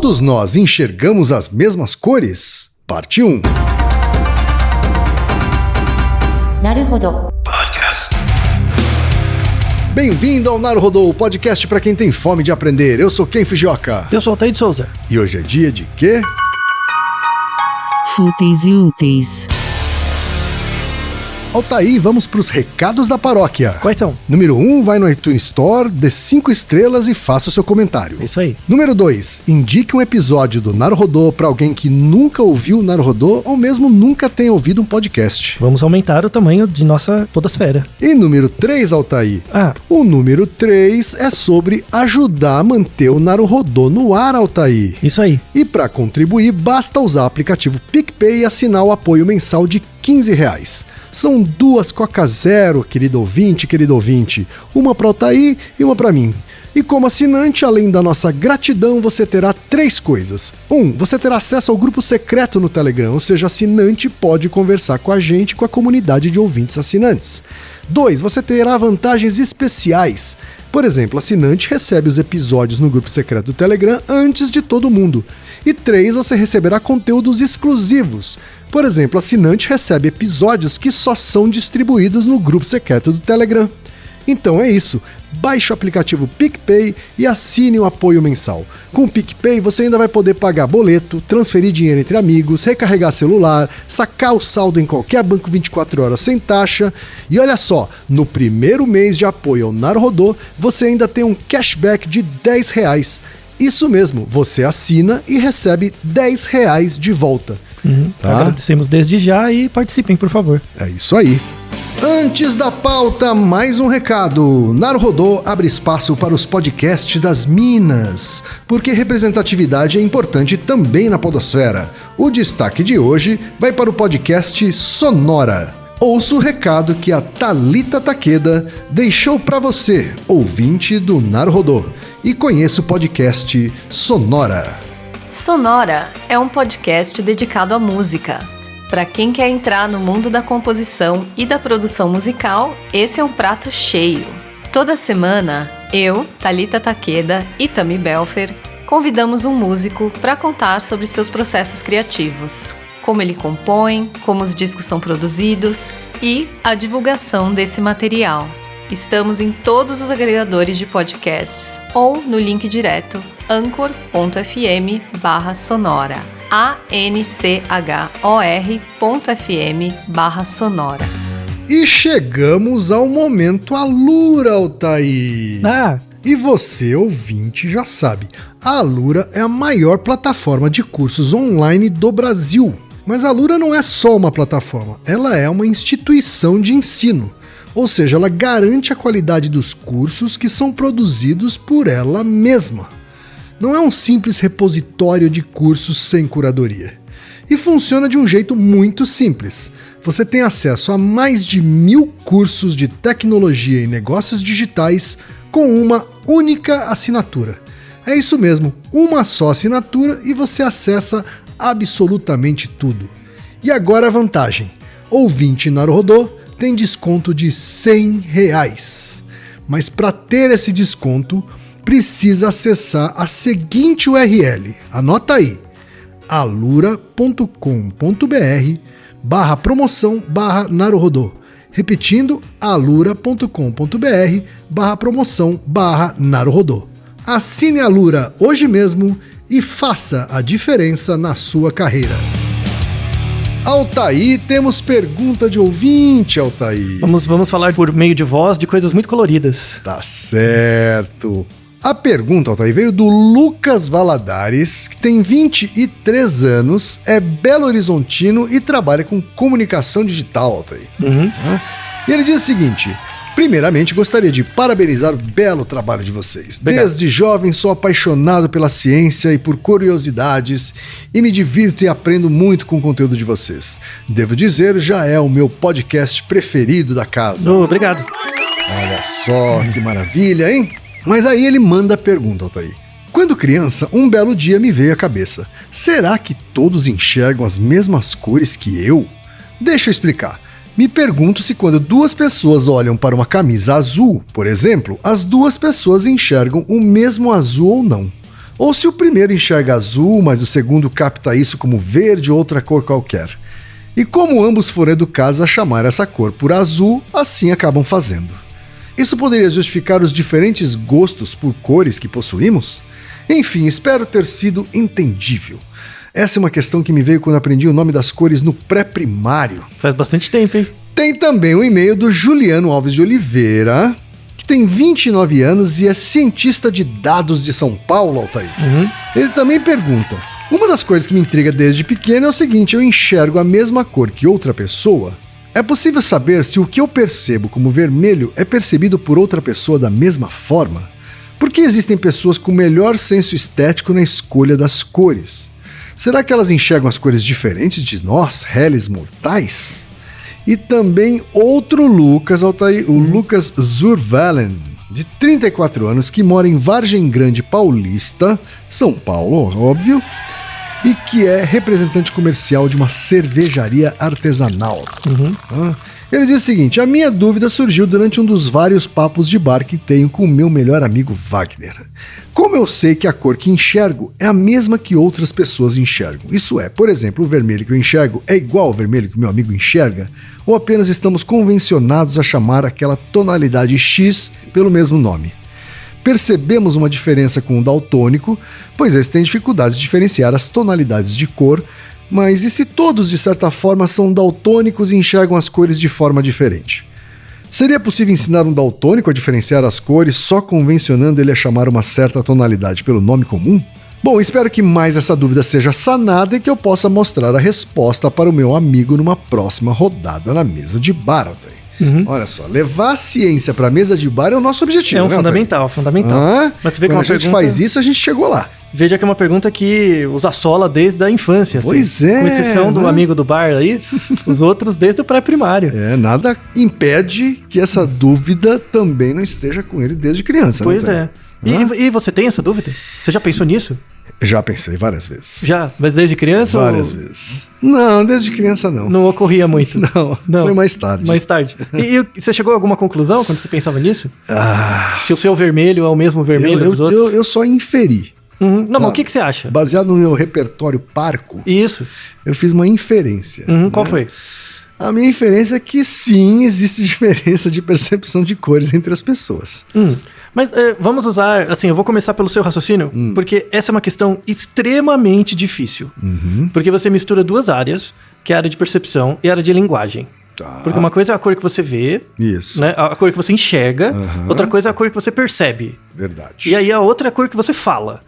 Todos nós enxergamos as mesmas cores? Parte 1. Naruhodo. Bem-vindo ao Naruhodo, o podcast para quem tem fome de aprender. Eu sou Ken Fujioka. Eu sou Altair de Souza. E hoje é dia de quê? Fúteis e úteis. Altair, vamos para os recados da paróquia. Quais são? Número 1, vai no iTunes Store, dê 5 estrelas e faça o seu comentário. Isso aí. Número 2, indique um episódio do Naruhodo para alguém que nunca ouviu o Naruhodo ou mesmo nunca tenha ouvido um podcast. Vamos aumentar o tamanho de nossa podosfera. E número 3, Altair. O número 3 é sobre ajudar a manter o Naruhodo no ar, Altair. Isso aí. E para contribuir, basta usar o aplicativo PicPay e assinar o apoio mensal de R$15. São 2 Coca Zero, querido ouvinte. Uma para o Altair e uma para mim. E como assinante, além da nossa gratidão, você terá 3 coisas. 1. Você terá acesso ao grupo secreto no Telegram, ou seja, assinante pode conversar com a gente e com a comunidade de ouvintes assinantes. 2. Você terá vantagens especiais. Por exemplo, assinante recebe os episódios no grupo secreto do Telegram antes de todo mundo. E 3. Você receberá conteúdos exclusivos. Por exemplo, assinante recebe episódios que só são distribuídos no grupo secreto do Telegram. Então é isso, baixe o aplicativo PicPay e assine o apoio mensal. Com o PicPay você ainda vai poder pagar boleto, transferir dinheiro entre amigos, recarregar celular, sacar o saldo em qualquer banco 24 horas sem taxa. E olha só, no primeiro mês de apoio ao Naruhodo, você ainda tem um cashback de R$10. Isso mesmo, você assina e recebe R$10 de volta. Tá? Agradecemos desde já e participem, por favor. É isso aí. Antes da pauta, mais um recado. Naruhodo abre espaço para os podcasts das Minas, porque representatividade é importante também na podosfera. O destaque de hoje vai para o podcast Sonora. Ouça o recado que a Thalita Takeda deixou para você, ouvinte do Naruhodo, e conheça o podcast Sonora. Sonora é um podcast dedicado à música. Para quem quer entrar no mundo da composição e da produção musical, esse é um prato cheio. Toda semana, eu, Thalita Takeda e Tami Belfer convidamos um músico para contar sobre seus processos criativos, como ele compõe, como os discos são produzidos e a divulgação desse material. Estamos em todos os agregadores de podcasts ou no link direto anchor.fm/sonora. anchor.fm/sonora. E chegamos ao momento Alura, Altair. E você, ouvinte, já sabe, a Alura é a maior plataforma de cursos online do Brasil. Mas a Alura não é só uma plataforma, ela é uma instituição de ensino. Ou seja, ela garante a qualidade dos cursos que são produzidos por ela mesma. Não é um simples repositório de cursos sem curadoria. E funciona de um jeito muito simples. Você tem acesso a mais de 1000 cursos de tecnologia e negócios digitais com uma única assinatura. É isso mesmo, uma só assinatura e você acessa absolutamente tudo. E agora a vantagem. Ouvinte Naruhodo tem desconto de R$100. Mas para ter esse desconto, precisa acessar a seguinte URL. Anota aí, alura.com.br/promoção/Naruhodo. Repetindo, alura.com.br/promoção/Naruhodo. Assine a Alura hoje mesmo e faça a diferença na sua carreira. Altair, temos pergunta de ouvinte, Altair. Vamos falar por meio de voz de coisas muito coloridas. Tá certo. A pergunta, Altair, veio do Lucas Valadares, que tem 23 anos, é belo-horizontino e trabalha com comunicação digital, Altair. E ele diz o seguinte: primeiramente, gostaria de parabenizar o belo trabalho de vocês. Obrigado. Desde jovem sou apaixonado pela ciência e por curiosidades e me divirto e aprendo muito com o conteúdo de vocês. Devo dizer, já é o meu podcast preferido da casa. Obrigado. Olha só, que maravilha, hein? Mas aí ele manda a pergunta, Altair. Quando criança, um belo dia me veio à cabeça. Será que todos enxergam as mesmas cores que eu? Deixa eu explicar. Me pergunto se quando 2 pessoas olham para uma camisa azul, por exemplo, as 2 pessoas enxergam o mesmo azul ou não. Ou se o primeiro enxerga azul, mas o segundo capta isso como verde ou outra cor qualquer. E como ambos foram educados a chamar essa cor por azul, assim acabam fazendo. Isso poderia justificar os diferentes gostos por cores que possuímos? Enfim, espero ter sido entendível. Essa é uma questão que me veio quando aprendi o nome das cores no pré-primário. Faz bastante tempo, hein? Tem também o e-mail do Juliano Alves de Oliveira, que tem 29 anos e é cientista de dados de São Paulo, Altair. Ele também pergunta: uma das coisas que me intriga desde pequeno é o seguinte: eu enxergo a mesma cor que outra pessoa? É possível saber se o que eu percebo como vermelho é percebido por outra pessoa da mesma forma? Por que existem pessoas com melhor senso estético na escolha das cores? Será que elas enxergam as cores diferentes de nós, réis mortais? E também outro Lucas, Altair, o Lucas Zurvalen, de 34 anos, que mora em Vargem Grande Paulista, São Paulo, óbvio, e que é representante comercial de uma cervejaria artesanal. Ele diz o seguinte: a minha dúvida surgiu durante um dos vários papos de bar que tenho com o meu melhor amigo Wagner. Como eu sei que a cor que enxergo é a mesma que outras pessoas enxergam? Isso é, por exemplo, o vermelho que eu enxergo é igual ao vermelho que o meu amigo enxerga? Ou apenas estamos convencionados a chamar aquela tonalidade X pelo mesmo nome? Percebemos uma diferença com o daltônico, pois eles têm dificuldade de diferenciar as tonalidades de cor, mas e se todos, de certa forma, são daltônicos e enxergam as cores de forma diferente? Seria possível ensinar um daltônico a diferenciar as cores só convencionando ele a chamar uma certa tonalidade pelo nome comum? Bom, espero que mais essa dúvida seja sanada e que eu possa mostrar a resposta para o meu amigo numa próxima rodada na mesa de bar, Altair. Olha só, levar a ciência para a mesa de bar é o nosso objetivo, É um né, fundamental, Altair? fundamental. Mas você vê que Quando uma a gente pergunta... faz isso, a gente chegou lá. Veja que é uma pergunta que os assola desde a infância. Assim. Pois é, com exceção do amigo do bar aí, os outros desde o pré-primário. Nada impede que essa dúvida também não esteja com ele desde criança. Pois né, é. E você tem essa dúvida? Você já pensou nisso? Já pensei várias vezes. Já? Mas desde criança? Várias vezes. Não, desde criança não. Não ocorria muito? Não, foi mais tarde. Mais tarde. E você chegou a alguma conclusão quando você pensava nisso? Se o seu vermelho é o mesmo vermelho dos outros? Eu só inferi. Não, mas o que você acha? Baseado no meu repertório parco, Isso. eu fiz uma inferência. Qual foi? A minha inferência é que sim, existe diferença de percepção de cores entre as pessoas. Mas vamos usar, assim, eu vou começar pelo seu raciocínio, porque essa é uma questão extremamente difícil. Porque você mistura duas áreas, que é a área de percepção e a área de linguagem. Tá. Porque uma coisa é a cor que você vê, Isso. né? A cor que você enxerga, outra coisa é a cor que você percebe. Verdade. E aí a outra é a cor que você fala.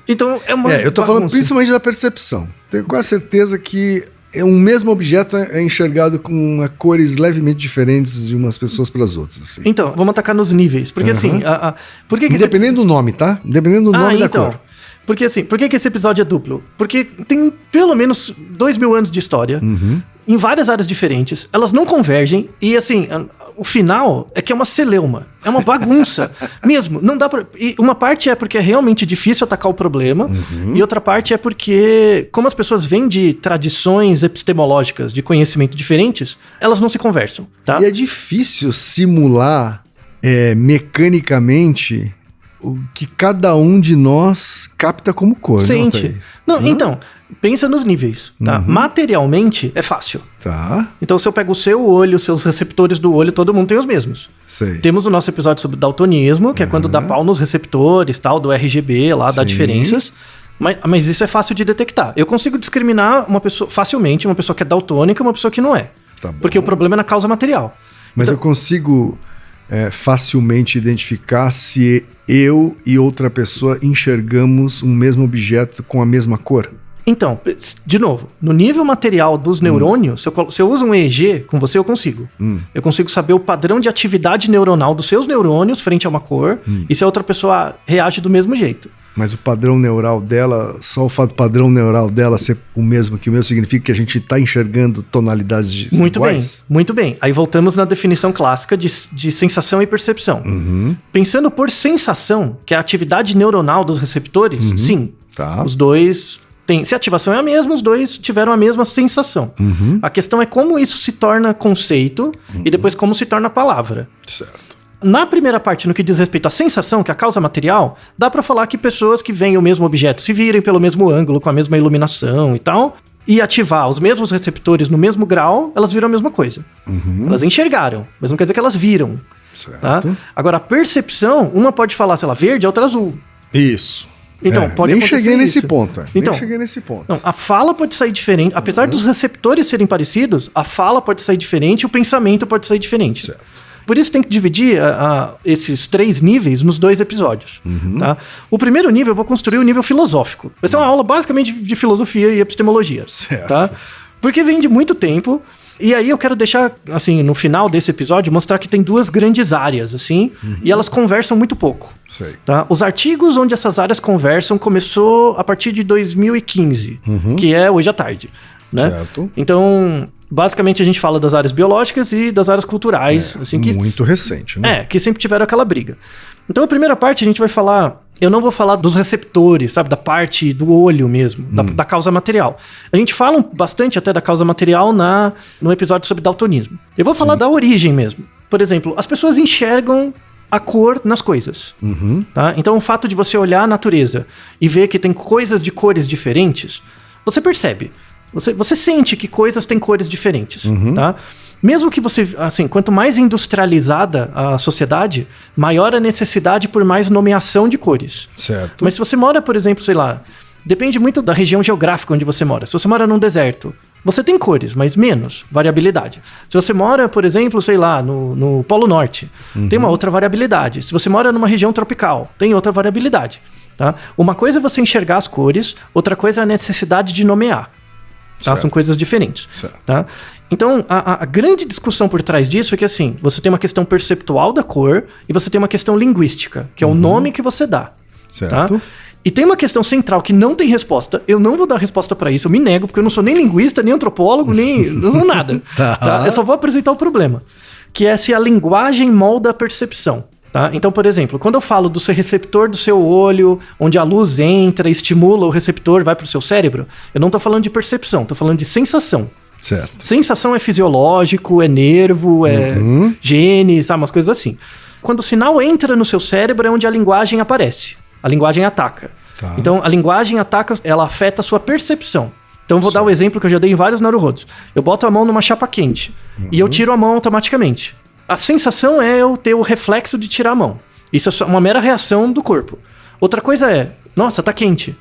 Então é uma eu tô falando bagunça. principalmente da percepção. Tenho quase certeza que um mesmo objeto é enxergado com cores levemente diferentes de umas pessoas para as outras. Assim. Então, vamos atacar nos níveis. Porque assim, por que Independendo do nome, tá? Independendo do nome da cor. Porque assim, por que esse episódio é duplo? Porque tem pelo menos 2000 anos de história, em várias áreas diferentes, elas não convergem, e assim, o final é que é uma celeuma, é uma bagunça, mesmo, não dá pra... E uma parte é porque é realmente difícil atacar o problema, e outra parte é porque, como as pessoas vêm de tradições epistemológicas, de conhecimento diferentes, elas não se conversam, tá? E é difícil simular mecanicamente o que cada um de nós capta como cor. Sente. Não, então, pensa nos níveis, tá? Materialmente é fácil. Tá. Então, se eu pego o seu olho, os seus receptores do olho, todo mundo tem os mesmos. Sei. Temos o nosso episódio sobre daltonismo, que é quando dá pau nos receptores, tal, do RGB lá, dá diferenças. Mas isso é fácil de detectar. Eu consigo discriminar uma pessoa facilmente, uma pessoa que é daltônica e uma pessoa que não é. Tá bom. Porque o problema é na causa material. Mas então, eu consigo facilmente identificar se eu e outra pessoa enxergamos um mesmo objeto com a mesma cor? Então, de novo, no nível material dos neurônios, se eu uso um EEG com você, eu consigo. Eu consigo saber o padrão de atividade neuronal dos seus neurônios frente a uma cor e se a outra pessoa reage do mesmo jeito. Mas o padrão neural dela, só o fato do padrão neural dela ser o mesmo que o meu, significa que a gente está enxergando tonalidades iguais? Muito bem. Aí voltamos na definição clássica de sensação e percepção. Pensando por sensação, que é a atividade neuronal dos receptores, sim. Tá. Os dois... Se a ativação é a mesma, os dois tiveram a mesma sensação. A questão é como isso se torna conceito e depois como se torna palavra. Certo. Na primeira parte, no que diz respeito à sensação, que é a causa material, dá pra falar que pessoas que veem o mesmo objeto, se virem pelo mesmo ângulo, com a mesma iluminação e tal, e ativar os mesmos receptores no mesmo grau, elas viram a mesma coisa. Elas enxergaram, mas não quer dizer que elas viram. Certo. Tá? Agora, a percepção, uma pode falar, sei lá, verde, a outra azul. Isso. Então, pode nem acontecer cheguei nesse isso. ponto. Então, nem cheguei nesse ponto. Não, a fala pode sair diferente. Apesar dos receptores serem parecidos, a fala pode sair diferente, o pensamento pode sair diferente. Certo. Por isso tem que dividir esses 3 níveis nos 2 episódios. Tá? O primeiro nível eu vou construir o nível filosófico. Vai ser uma aula basicamente de filosofia e epistemologia. Certo. Tá? Porque vem de muito tempo. E aí eu quero deixar, assim, no final desse episódio, mostrar que tem 2 grandes áreas, assim, e elas conversam muito pouco. Sei. Tá? Os artigos onde essas áreas conversam começou a partir de 2015, que é hoje à tarde. Né? Certo. Então, basicamente a gente fala das áreas biológicas e das áreas culturais. Assim, que, muito recente, né? que sempre tiveram aquela briga. Então a primeira parte a gente vai falar... Eu não vou falar dos receptores, sabe? Da parte do olho mesmo, da causa material. A gente fala bastante até da causa material no episódio sobre daltonismo. Eu vou falar da origem mesmo. Por exemplo, as pessoas enxergam a cor nas coisas. Tá? Então o fato de você olhar a natureza e ver que tem coisas de cores diferentes, você percebe. Você sente que coisas têm cores diferentes. Tá? Mesmo que você, assim, quanto mais industrializada a sociedade, maior a necessidade por mais nomeação de cores. Certo. Mas se você mora, por exemplo, sei lá, depende muito da região geográfica onde você mora. Se você mora num deserto, você tem cores, mas menos variabilidade. Se você mora, por exemplo, sei lá, no Polo Norte, tem uma outra variabilidade. Se você mora numa região tropical, tem outra variabilidade. Tá? Uma coisa é você enxergar as cores, outra coisa é a necessidade de nomear. Tá? São coisas diferentes. Tá? Então, a grande discussão por trás disso é que, assim, você tem uma questão perceptual da cor e você tem uma questão linguística, que é o nome que você dá. Certo. Tá? E tem uma questão central que não tem resposta. Eu não vou dar resposta pra isso, eu me nego, porque eu não sou nem linguista, nem antropólogo, nem não sou nada. Tá? Eu só vou apresentar o problema, que é se a linguagem molda a percepção. Tá? Então, por exemplo, quando eu falo do seu receptor do seu olho, onde a luz entra, estimula o receptor, vai pro seu cérebro, eu não tô falando de percepção, tô falando de sensação. Certo. Sensação é fisiológico, é nervo, é gene, sabe, umas coisas assim. Quando o sinal entra no seu cérebro é onde a linguagem aparece. A linguagem ataca. Tá. Então, a linguagem ataca, ela afeta a sua percepção. Então, eu vou dar o exemplo que eu já dei em vários Naruhodos. Eu boto a mão numa chapa quente e eu tiro a mão automaticamente. A sensação é eu ter o reflexo de tirar a mão. Isso é só uma mera reação do corpo. Outra coisa é, nossa, tá quente.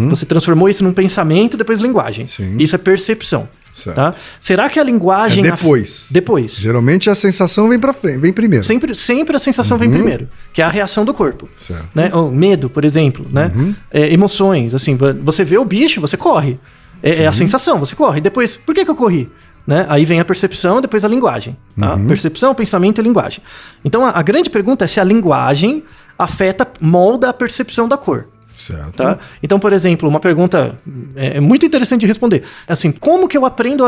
Você transformou isso num pensamento, depois linguagem. Sim. Isso é percepção. Certo. Tá? Será que a linguagem... É depois. Depois. Geralmente a sensação vem pra frente, vem primeiro. Sempre a sensação vem primeiro, que é a reação do corpo. Certo. Né? O medo, por exemplo, né? Emoções, assim, você vê o bicho, você corre. É a sensação, você corre. Depois, por que eu corri? Né? Aí vem a percepção, depois a linguagem. Tá? Percepção, pensamento e linguagem. Então a grande pergunta é se a linguagem molda a percepção da cor. Certo. Tá? Então, por exemplo, uma pergunta muito interessante de responder. Assim, como que eu aprendo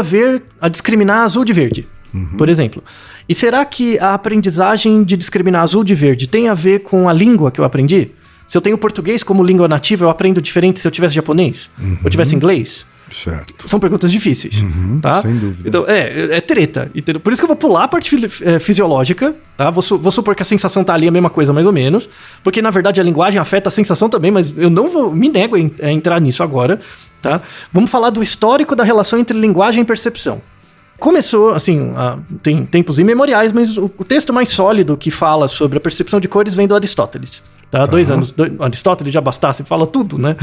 a discriminar azul de verde? Por exemplo. E será que a aprendizagem de discriminar azul de verde tem a ver com a língua que eu aprendi? Se eu tenho português como língua nativa, eu aprendo diferente se eu tivesse japonês? Ou tivesse inglês? Certo. São perguntas difíceis, tá? Sem dúvida. Então, é treta, entendeu? Por isso que eu vou pular a parte fisiológica, tá? Vou supor que a sensação tá ali a mesma coisa, mais ou menos, porque, na verdade, a linguagem afeta a sensação também, mas eu não me nego a entrar nisso agora, tá? Vamos falar do histórico da relação entre linguagem e percepção. Começou, assim, tem tempos imemoriais, mas o texto mais sólido que fala sobre a percepção de cores vem do Aristóteles. Tá? 2 anos, Aristóteles já bastasse, fala tudo, né?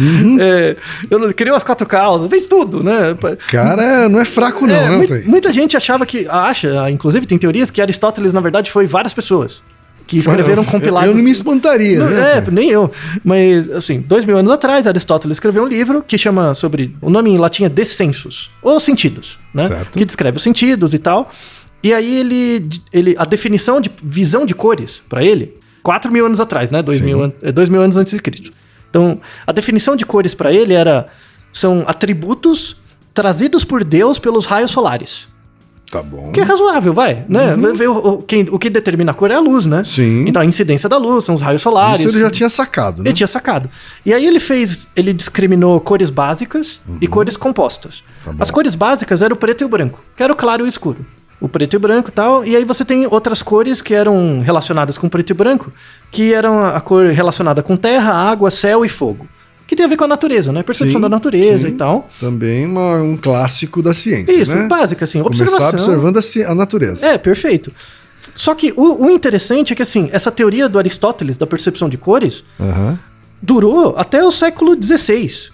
Criou as 4 causas, vem tudo, né? Cara, não é fraco não, né, Frei? Muita gente acha, inclusive tem teorias que Aristóteles, na verdade, foi várias pessoas que escreveram compilados. Eu não me espantaria, né? Nem eu. Mas, assim, 2000 anos atrás, Aristóteles escreveu um livro que chama sobre... O nome em latim é Descensos, ou Sentidos, né? Certo. Que descreve os sentidos e tal. E aí a definição de visão de cores, para ele... 4.000 anos atrás, né? 2.000 anos antes de Cristo. Então, a definição de cores para ele são atributos trazidos por Deus pelos raios solares. Tá bom. Que é razoável, vai, né? O que determina a cor é a luz, né? Sim. Então, a incidência da luz, são os raios solares. Isso ele já tinha sacado, né? Ele tinha sacado. E aí ele discriminou cores básicas e cores compostas. Tá bom. As cores básicas eram o preto e o branco, que era o claro e o escuro. o preto e branco e tal, e aí você tem outras cores que eram relacionadas com preto e branco, que eram a cor relacionada com terra, água, céu e fogo. Que tem a ver com a natureza, né? Percepção da natureza e tal. Também um clássico da ciência, Isso, né? básica, assim, Começar observação. observando a natureza. É, perfeito. Só que o interessante é que, assim, essa teoria do Aristóteles, da percepção de cores, durou até o século XVI.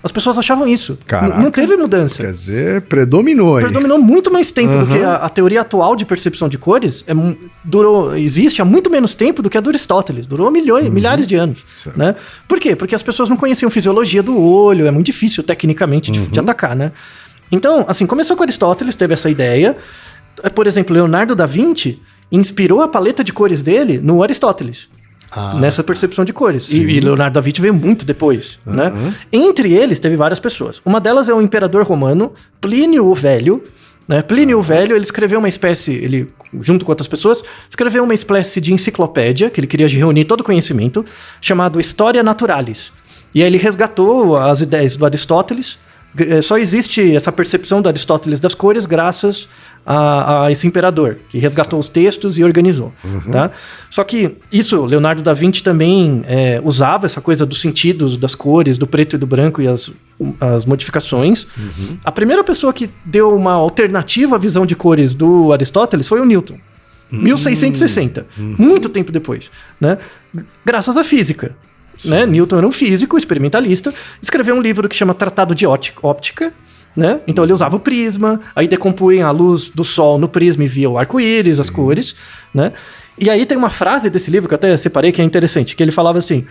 As pessoas achavam isso. Caraca. Não teve mudança. Quer dizer, predominou aí. Predominou muito mais tempo do que a teoria atual de percepção de cores. Existe há muito menos tempo do que a do Aristóteles. Durou milhares de anos. Né? Por quê? Porque as pessoas não conheciam fisiologia do olho. É muito difícil, tecnicamente, de atacar, né? Então, assim, começou com Aristóteles, teve essa ideia. Por exemplo, Leonardo da Vinci inspirou a paleta de cores dele no Aristóteles. Nessa percepção de cores. E Leonardo da Vinci veio muito depois, né? Entre eles, teve várias pessoas. Uma delas é o imperador romano, Plínio o Velho. Né? Plínio o Velho, ele escreveu uma espécie, junto com outras pessoas, escreveu uma espécie de enciclopédia, que ele queria reunir todo o conhecimento, chamado Historia Naturalis. E aí ele resgatou as ideias do Aristóteles. Só existe essa percepção do Aristóteles das cores graças a esse imperador, que resgatou os textos e organizou. Tá? Só que isso, Leonardo da Vinci também usava essa coisa dos sentidos, das cores, do preto e do branco e as modificações. A primeira pessoa que deu uma alternativa à visão de cores do Aristóteles foi o Newton. 1660, muito tempo depois, né? Graças à física. Né? Newton era um físico, experimentalista, escreveu um livro que chama Tratado de Óptica, né? Então ele usava o prisma, aí decompunha a luz do sol no prisma e via o arco-íris, as cores, né? E aí tem uma frase desse livro que eu até separei que é interessante, que ele falava assim,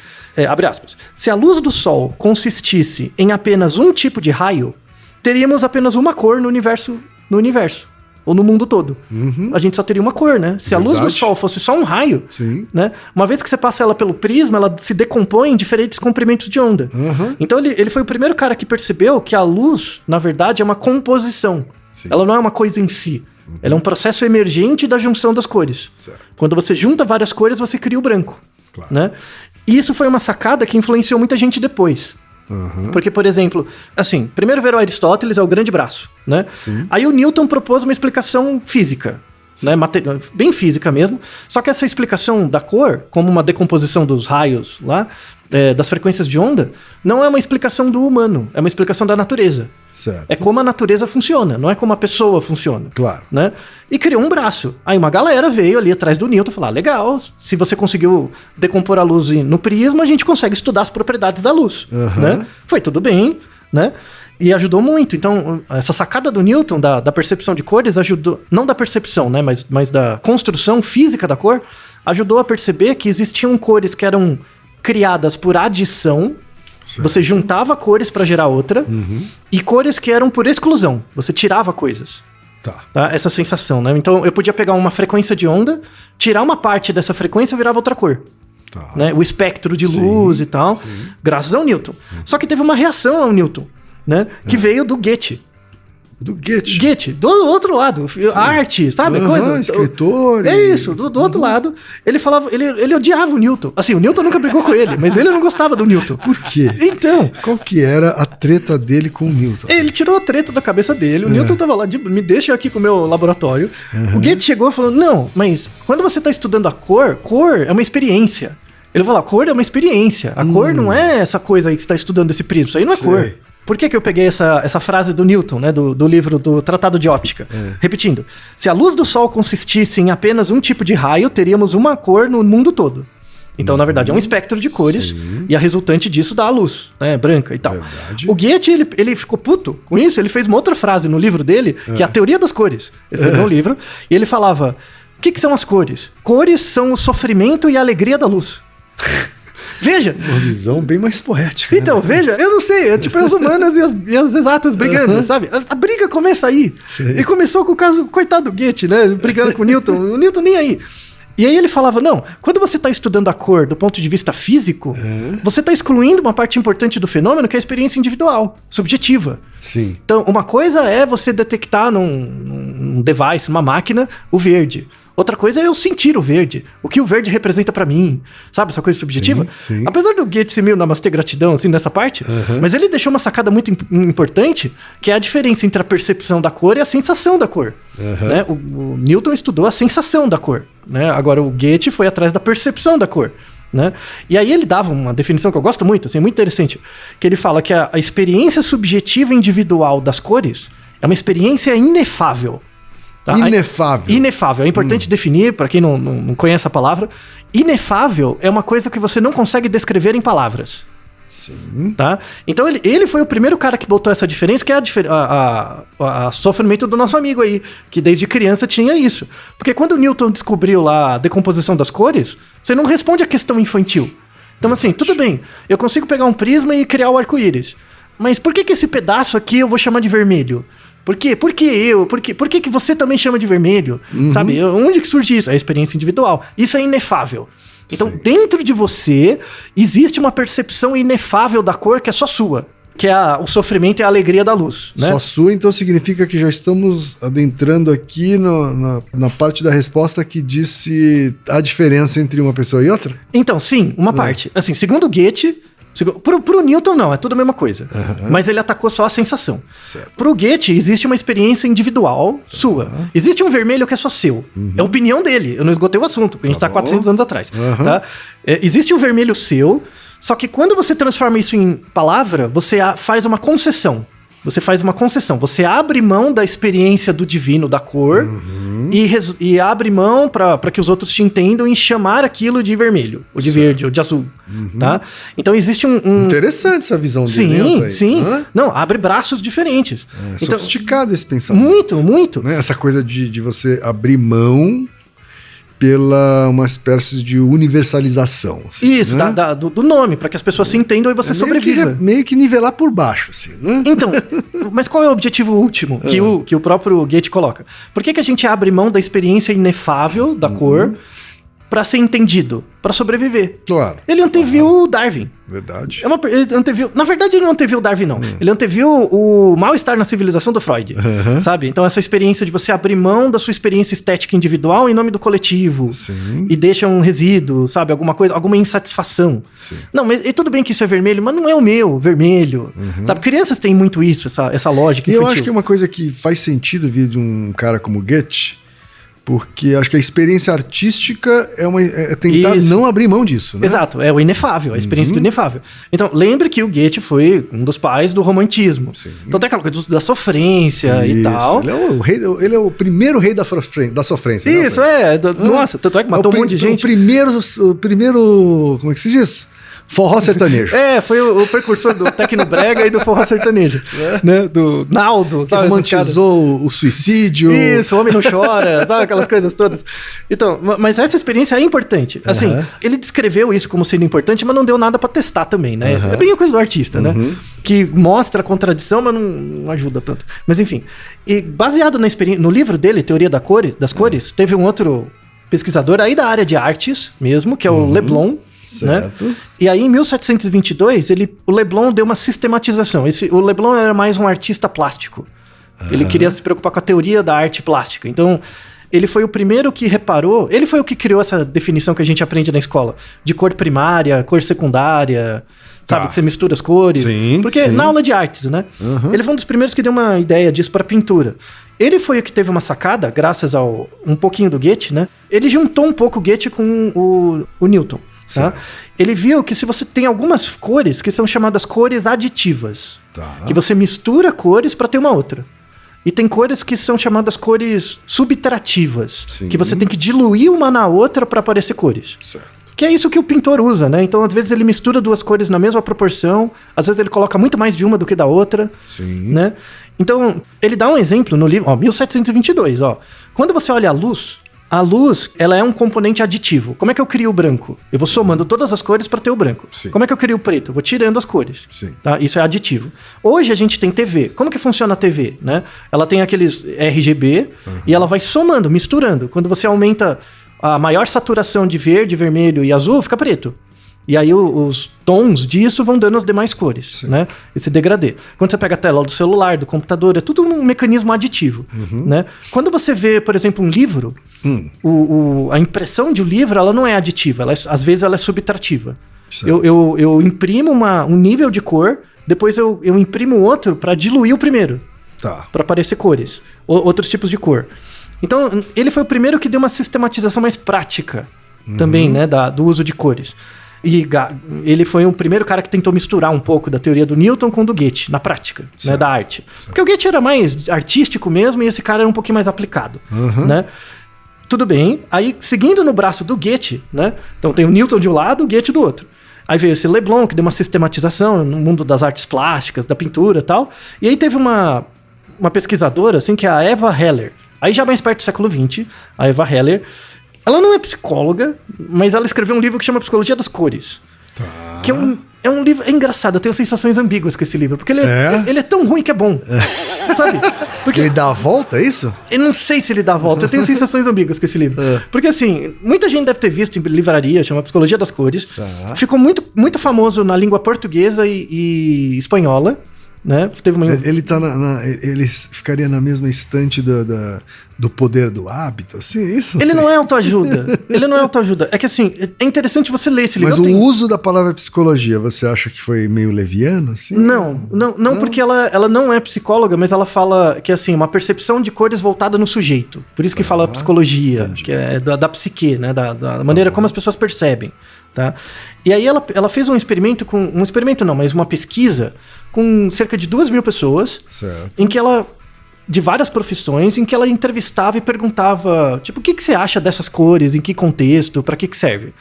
abre aspas, se a luz do sol consistisse em apenas um tipo de raio, teríamos apenas uma cor no universo, ou no mundo todo. A gente só teria uma cor, né? Se a luz do sol fosse só um raio, né? Uma vez que você passa ela pelo prisma, ela se decompõe em diferentes comprimentos de onda. Então ele foi o primeiro cara que percebeu que a luz, na verdade, é uma composição. Ela não é uma coisa em si. Ela é um processo emergente da junção das cores. Quando você junta várias cores, você cria o branco. Né? E isso foi uma sacada que influenciou muita gente depois. Porque, por exemplo, assim, primeiro veio Aristóteles, é o grande braço, né? Aí o Newton propôs uma explicação física, né? Bem física mesmo, só que essa explicação da cor, como uma decomposição dos raios lá, das frequências de onda, não é uma explicação do humano, é uma explicação da natureza. É como a natureza funciona, não é como a pessoa funciona. Claro. Né? E criou um braço. Aí uma galera veio ali atrás do Newton e falou, legal, se você conseguiu decompor a luz no prisma, a gente consegue estudar as propriedades da luz. Né? Foi tudo bem, né? E ajudou muito. Então, essa sacada do Newton, da percepção de cores, ajudou, não da percepção, né? Mas da construção física da cor, ajudou a perceber que existiam cores que eram criadas por adição. Você juntava cores para gerar outra, e cores que eram por exclusão. Você tirava coisas. Tá? Essa sensação, né? Então, eu podia pegar uma frequência de onda, tirar uma parte dessa frequência e virava outra cor. Né? O espectro de luz e tal, graças ao Newton. Só que teve uma reação ao Newton, né? Que veio do Goethe. Do Goethe. Goethe, do outro lado. Arte, sabe? Coisa. Escritor. É isso, do outro lado. Ele falava, ele odiava o Newton. Assim, o Newton nunca brigou com ele, mas ele não gostava do Newton. Por quê? Então. Qual que era a treta dele com o Newton? Ele tirou a treta da cabeça dele. O Newton tava lá, me deixa aqui com o meu laboratório. O Goethe chegou e falou, não, mas quando você tá estudando a cor é uma experiência. Ele falou, a cor é uma experiência. A cor não é essa coisa aí que você tá estudando esse prisma. Isso aí não é cor. Por que eu peguei essa frase do Newton, né, do livro do Tratado de Óptica? Repetindo, se a luz do sol consistisse em apenas um tipo de raio, teríamos uma cor no mundo todo. Então, na verdade, é um espectro de cores, e a resultante disso dá a luz, né, branca e tal. Verdade. O Goethe, ele ficou puto com isso, ele fez uma outra frase no livro dele, que é a teoria das cores. Ele escreveu um livro, e ele falava, o que são as cores? Cores são o sofrimento e a alegria da luz. Veja. Uma visão bem mais poética. Então, né? Veja, eu não sei, é tipo as humanas e as exatas brigando, sabe? A briga começa aí. E começou com o caso, coitado do Goethe, né? Brigando com o Newton. O Newton nem aí. E aí ele falava, não, quando você está estudando a cor do ponto de vista físico, você está excluindo uma parte importante do fenômeno, que é a experiência individual, subjetiva. Sim. Então, uma coisa é você detectar num device, numa máquina, o verde. Outra coisa é eu sentir o verde. O que o verde representa pra mim. Sabe, essa coisa subjetiva? Sim, sim. Apesar do Goethe ser meio namastê gratidão, assim, nessa parte, mas ele deixou uma sacada muito importante, que é a diferença entre a percepção da cor e a sensação da cor. Né? O Newton estudou a sensação da cor. Né? Agora o Goethe foi atrás da percepção da cor. Né? E aí ele dava uma definição que eu gosto muito, assim, muito interessante, que ele fala que a experiência subjetiva individual das cores é uma experiência inefável. Tá? Inefável. Inefável. É importante definir, para quem não conhece a palavra. Inefável é uma coisa que você não consegue descrever em palavras. Sim. Tá? Então ele foi o primeiro cara que botou essa diferença, que é a sofrimento do nosso amigo aí, que desde criança tinha isso. Porque quando o Newton descobriu lá a decomposição das cores, você não responde a questão infantil. Então assim, tudo bem, eu consigo pegar um prisma e criar o arco-íris. Mas por que esse pedaço aqui eu vou chamar de vermelho? Por quê? Por que eu? Por que você também chama de vermelho? Sabe? Onde que surge isso? É a experiência individual. Isso é inefável. Então, dentro de você, existe uma percepção inefável da cor que é só sua. Que é o sofrimento e a alegria da luz. Né? Só sua, então significa que já estamos adentrando aqui na parte da resposta que disse a diferença entre uma pessoa e outra? Então, sim, uma parte. Assim, segundo Goethe... Pro Newton não, é tudo a mesma coisa. Mas ele atacou só a sensação. Certo. Pro Goethe existe uma experiência individual sua. Existe um vermelho que é só seu. É a opinião dele. Eu não esgotei o assunto, porque a gente tá 400 anos atrás. Tá? Existe um vermelho seu, só que quando você transforma isso em palavra, você faz uma concessão. Você faz uma concessão. Você abre mão da experiência do divino, da cor, e abre mão para que os outros te entendam em chamar aquilo de vermelho, ou de verde, ou de azul. Tá? Então existe um... Interessante essa visão dele. Sim, sim. Não, abre braços diferentes. Então, sofisticado esse pensamento. Muito, muito. Né? Essa coisa de você abrir mão pela uma espécie de universalização. Assim, isso, né? do nome, para que as pessoas se entendam e você sobreviva. Meio que nivelar por baixo, assim, né? Então, mas qual é o objetivo último que o próprio Goethe coloca? Por que a gente abre mão da experiência inefável da cor para ser entendido, para sobreviver? Claro. Ele anteviu Darwin. Verdade. Ele anteviu, na verdade, ele não anteviu Darwin, não. Ele anteviu o mal-estar na civilização do Freud, sabe? Então, essa experiência de você abrir mão da sua experiência estética individual em nome do coletivo. Sim. E deixa um resíduo, sabe? Alguma coisa, alguma insatisfação. Sim. Não, mas e tudo bem que isso é vermelho, mas não é o meu, vermelho. Sabe? Crianças têm muito isso, essa lógica infantil. E eu acho que é uma coisa que faz sentido vir de um cara como Goethe, porque acho que a experiência artística é tentar não abrir mão disso, né? Exato, é o inefável, a experiência do inefável. Então, lembre que o Goethe foi um dos pais do romantismo. Sim. Então tem aquela coisa da sofrência e tal. Ele é o primeiro rei da sofrência. Isso, né? Nossa, tanto é que matou um monte de gente. O primeiro, como é que se diz? Forró sertanejo. Foi o precursor do tecnobrega e do forró sertanejo. Né? Do Naldo, sabe? Romantizou o suicídio. Isso, o homem não chora, sabe? Aquelas coisas todas. Então, mas essa experiência é importante. Assim, ele descreveu isso como sendo importante, mas não deu nada pra testar também, né? É bem a coisa do artista, né? Que mostra a contradição, mas não ajuda tanto. Mas enfim, e baseado no livro dele, Teoria das Cores, teve um outro pesquisador aí da área de artes mesmo, que é o Leblon. Certo. Né? E aí, em 1722, o Leblon deu uma sistematização. O Leblon era mais um artista plástico. Ele queria se preocupar com a teoria da arte plástica. Então, ele foi o primeiro que reparou... Ele foi o que criou essa definição que a gente aprende na escola. De cor primária, cor secundária... Sabe, que você mistura as cores. Sim, porque na aula de artes, né? Ele foi um dos primeiros que deu uma ideia disso para pintura. Ele foi o que teve uma sacada, graças ao um pouquinho do Goethe, né? Ele juntou um pouco o Goethe com o Newton. Tá? Ele viu que se você tem algumas cores que são chamadas cores aditivas, que você mistura cores para ter uma outra. E tem cores que são chamadas cores subtrativas, que você tem que diluir uma na outra para aparecer cores. Certo. Que é isso que o pintor usa, né? Então, às vezes, ele mistura duas cores na mesma proporção, às vezes ele coloca muito mais de uma do que da outra, né? Então, ele dá um exemplo no livro, 1722, Quando você olha a luz, ela é um componente aditivo. Como é que eu crio o branco? Eu vou somando todas as cores para ter o branco. Sim. Como é que eu crio o preto? Eu vou tirando as cores. Sim. Tá? Isso é aditivo. Hoje a gente tem TV. Como que funciona a TV? Né? Ela tem aqueles RGB e ela vai somando, misturando. Quando você aumenta a maior saturação de verde, vermelho e azul, fica preto. E aí os tons disso vão dando as demais cores, né? Esse degradê. Quando você pega a tela do celular, do computador, é tudo um mecanismo aditivo, né? Quando você vê, por exemplo, um livro, a impressão de um livro, ela não é aditiva, às vezes ela é subtrativa. Eu imprimo um nível de cor, depois eu imprimo outro para diluir o primeiro, para aparecer cores, outros tipos de cor. Então, ele foi o primeiro que deu uma sistematização mais prática também, né, do uso de cores. E ele foi o primeiro cara que tentou misturar um pouco da teoria do Newton com do Goethe, na prática, né, da arte. Porque o Goethe era mais artístico mesmo e esse cara era um pouquinho mais aplicado, né? Tudo bem. Aí, seguindo no braço do Goethe, né? Então tem o Newton de um lado, o Goethe do outro. Aí veio esse Leblon, que deu uma sistematização no mundo das artes plásticas, da pintura e tal. E aí teve uma pesquisadora, assim, que é a Eva Heller. Aí já mais perto do século XX, a Eva Heller... Ela não é psicóloga, mas ela escreveu um livro que chama Psicologia das Cores. Que é um livro... É engraçado, eu tenho sensações ambíguas com esse livro. Porque ele é tão ruim que é bom. Sabe? Porque ele dá a volta, é isso? Eu não sei se ele dá a volta. Eu tenho sensações ambíguas com esse livro. Porque assim, muita gente deve ter visto em livraria, chama Psicologia das Cores. Ficou muito, muito famoso na língua portuguesa e espanhola. Né? Teve uma... Ele tá ele ficaria na mesma estante do poder do hábito, assim, isso? Ele não é autoajuda. Ele não é autoajuda. É que assim, é interessante você ler esse livro. Mas o uso da palavra psicologia, você acha que foi meio leviano, assim? Não, porque ela não é psicóloga, mas ela fala que assim, uma percepção de cores voltada no sujeito. Por isso que fala psicologia, entendi. Que é da psique, né? Da maneira como as pessoas percebem. Tá? E aí ela fez um experimento mas uma pesquisa com cerca de 2.000 pessoas, em que ela, de várias profissões, em que ela entrevistava e perguntava, tipo, o que você acha dessas cores, em que contexto, para que serve?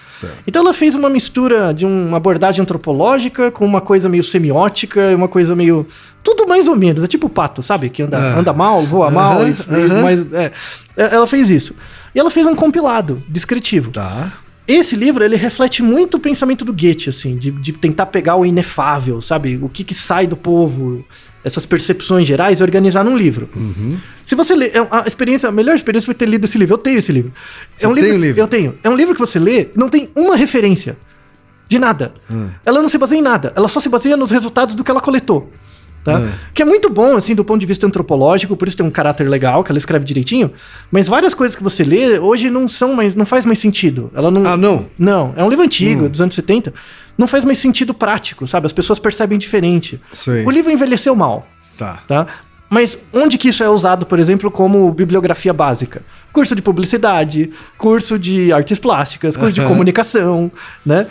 Então ela fez uma mistura de uma abordagem antropológica com uma coisa meio semiótica, uma coisa meio... Tudo mais ou menos, é tipo o pato, sabe? Que anda mal, voa mal, mas ela fez isso. E ela fez um compilado descritivo. Tá. Esse livro, ele reflete muito o pensamento do Goethe, assim, de tentar pegar o inefável, sabe? O que sai do povo, essas percepções gerais, e organizar num livro. Se você lê, a melhor experiência foi ter lido esse livro. Eu tenho esse livro. Tem um livro? Eu tenho. É um livro que você lê, não tem uma referência de nada. Ela não se baseia em nada. Ela só se baseia nos resultados do que ela coletou. Tá? Que é muito bom, assim, do ponto de vista antropológico, por isso tem um caráter legal, que ela escreve direitinho, mas várias coisas que você lê hoje não faz mais sentido. Ela não... Ah, não? Não, é um livro antigo, dos anos 70, não faz mais sentido prático, sabe? As pessoas percebem diferente. Sei. O livro envelheceu mal. Tá? Mas onde que isso é usado, por exemplo, como bibliografia básica? Curso de publicidade, curso de artes plásticas, curso de comunicação, né?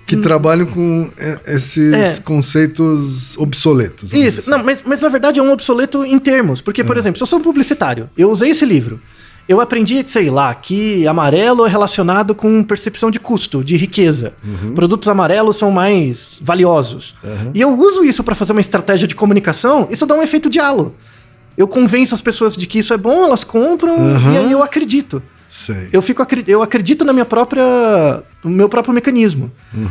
Que trabalham com esses conceitos obsoletos. Isso, assim. não, mas na verdade é um obsoleto em termos. Porque, por exemplo, se eu sou um publicitário, eu usei esse livro, eu aprendi, sei lá, que amarelo é relacionado com percepção de custo, de riqueza. Produtos amarelos são mais valiosos. E eu uso isso para fazer uma estratégia de comunicação, isso dá um efeito de halo. Eu convenço as pessoas de que isso é bom, elas compram, e aí eu acredito. Sei. Eu acredito no meu próprio mecanismo.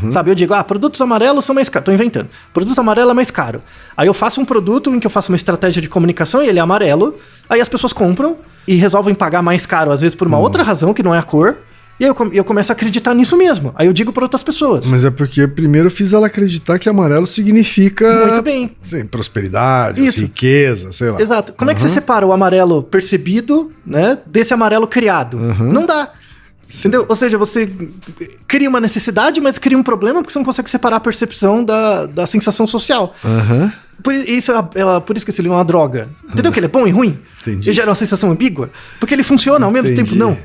Sabe? Eu digo, produtos amarelos são mais caros. Tô inventando. Produtos amarelos é mais caro. Aí eu faço um produto em que eu faço uma estratégia de comunicação e ele é amarelo. Aí as pessoas compram e resolvem pagar mais caro, às vezes por uma outra razão, que não é a cor. E aí eu começo a acreditar nisso mesmo. Aí eu digo para outras pessoas. Mas é porque primeiro eu fiz ela acreditar que amarelo significa... Muito bem. Sim, prosperidade, riqueza, sei lá. Exato. Como é que você separa o amarelo percebido, né, desse amarelo criado? Não dá. Entendeu? Ou seja, você cria uma necessidade, mas cria um problema porque você não consegue separar a percepção da sensação social. Por isso que esse livro é uma droga. Entendeu que ele é bom e ruim? Entendi. Ele gera uma sensação ambígua? Porque ele funciona, ao mesmo tempo não.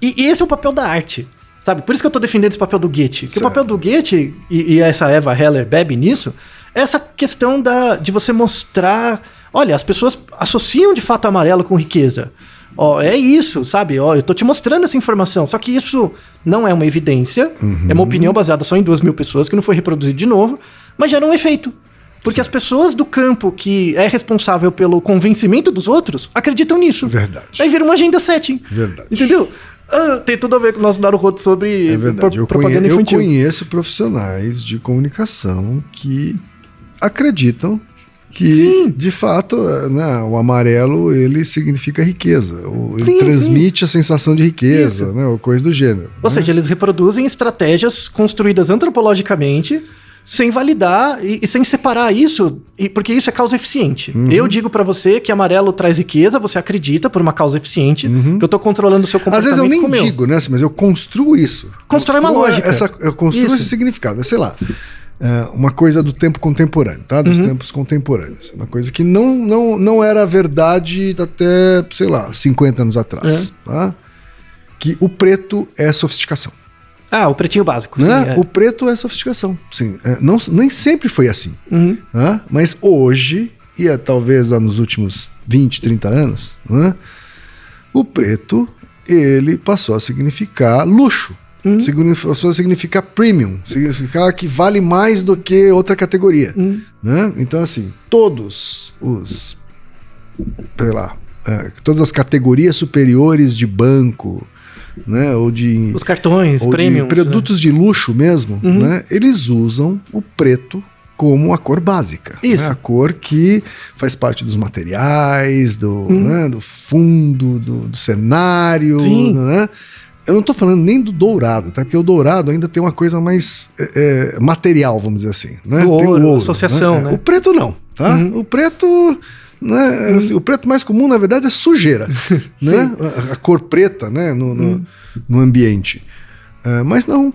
E esse é o papel da arte. Sabe? Por isso que eu tô defendendo esse papel do Goethe. Porque o papel do Goethe, e essa Eva Heller bebe nisso, é essa questão de você mostrar... Olha, as pessoas associam de fato amarelo com riqueza. É isso, sabe? Eu tô te mostrando essa informação. Só que isso não é uma evidência. É uma opinião baseada só em 2.000 pessoas, que não foi reproduzido de novo, mas gera um efeito. Porque as pessoas do campo que é responsável pelo convencimento dos outros acreditam nisso. Verdade. Aí vira uma agenda setting. Verdade. Entendeu? Tem tudo a ver com o nosso Naruhodo sobre propaganda infantil. Eu conheço profissionais de comunicação que acreditam que, Sim. de fato, né, o amarelo, ele significa riqueza. Ele Sim, transmite a sensação de riqueza, Isso. né, ou coisa do gênero. Ou né? seja, eles reproduzem estratégias construídas antropologicamente sem validar e sem separar isso, porque isso é causa eficiente. Eu digo pra você que amarelo traz riqueza, você acredita por uma causa eficiente, que eu tô controlando o seu Às comportamento vezes eu nem com o meu. digo, né, mas eu construo isso. Constrói uma lógica. Eu construo Isso. esse significado. Sei lá, uma coisa do tempo contemporâneo, tá? Dos tempos contemporâneos. Uma coisa que não era verdade até, sei lá, 50 anos atrás. Tá? Que o preto é sofisticação. Ah, o pretinho básico. Né? Sim, é. O preto é sofisticação. Sim. Nem sempre foi assim. Uhum. Né? Mas hoje, e talvez nos últimos 20, 30 anos, né? O preto, ele passou a significar luxo. Passou a significar premium. Significar que vale mais do que outra categoria. Né? Então, assim, todos os... sei lá... todas as categorias superiores de banco... né, ou de Os cartões, ou premium. de produtos de luxo mesmo, né, eles usam o preto como a cor básica. Isso. Né, a cor que faz parte dos materiais, né, do fundo, do cenário. Sim. Né? Eu não estou falando nem do dourado, tá? Porque o dourado ainda tem uma coisa mais material, vamos dizer assim. Né? Do Tem o ouro, associação, né? O preto não, tá? O preto... né, assim, o preto mais comum, na verdade, é sujeira. Né? A cor preta, né, no ambiente. Mas não,